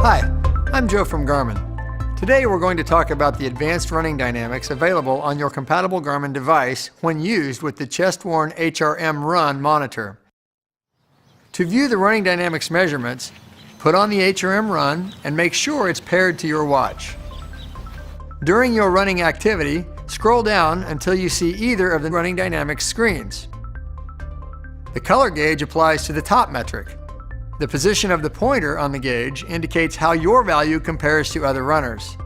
Hi, I'm Joe from Garmin. Today we're going to talk about the advanced running dynamics available on your compatible Garmin device when used with the chest-worn HRM-Run monitor. To view the running dynamics measurements, put on the HRM-Run and make sure it's paired to your watch. During your running activity, scroll down until you see either of the running dynamics screens. The color gauge applies to the top metric. The position of the pointer on the gauge indicates how your value compares to other runners.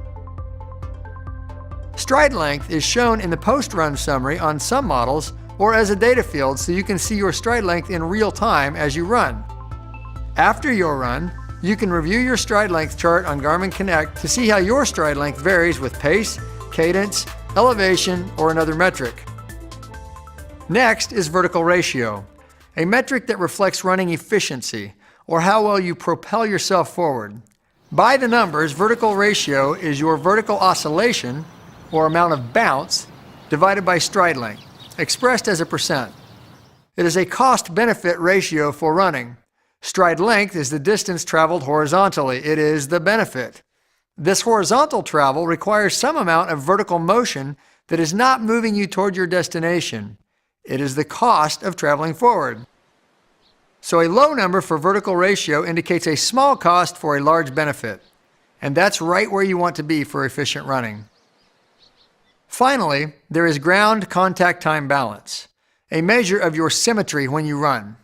Stride length is shown in the post-run summary on some models or as a data field so you can see your stride length in real time as you run. After your run, you can review your stride length chart on Garmin Connect to see how your stride length varies with pace, cadence, elevation, or another metric. Next is vertical ratio, a metric that reflects running efficiency, or how well you propel yourself forward. By the numbers, vertical ratio is your vertical oscillation, or amount of bounce, divided by stride length, expressed as a percent. It is a cost-benefit ratio for running. Stride length is the distance traveled horizontally. It is the benefit. This horizontal travel requires some amount of vertical motion that is not moving you toward your destination. It is the cost of traveling forward. So a low number for vertical ratio indicates a small cost for a large benefit. And that's right where you want to be for efficient running. Finally, there is ground contact time balance, a measure of your symmetry when you run.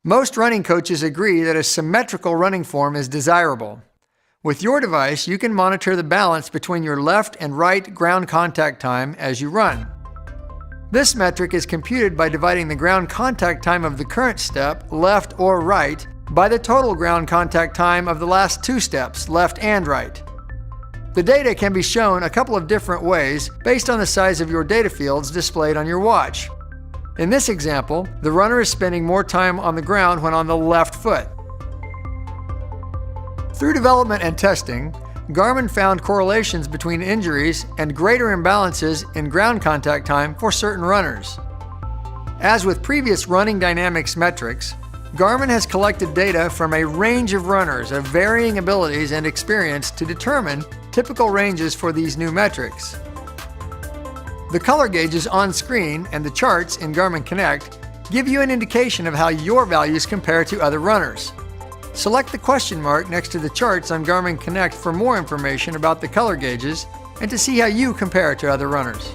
Most running coaches agree that a symmetrical running form is desirable. With your device, you can monitor the balance between your left and right ground contact time as you run. This metric is computed by dividing the ground contact time of the current step, left or right, by the total ground contact time of the last two steps, left and right. The data can be shown a couple of different ways based on the size of your data fields displayed on your watch. In this example, the runner is spending more time on the ground when on the left foot. Through development and testing, Garmin found correlations between injuries and greater imbalances in ground contact time for certain runners. As with previous running dynamics metrics, Garmin has collected data from a range of runners of varying abilities and experience to determine typical ranges for these new metrics. The color gauges on screen and the charts in Garmin Connect give you an indication of how your values compare to other runners. Select the question mark next to the charts on Garmin Connect for more information about the color gauges and to see how you compare to other runners.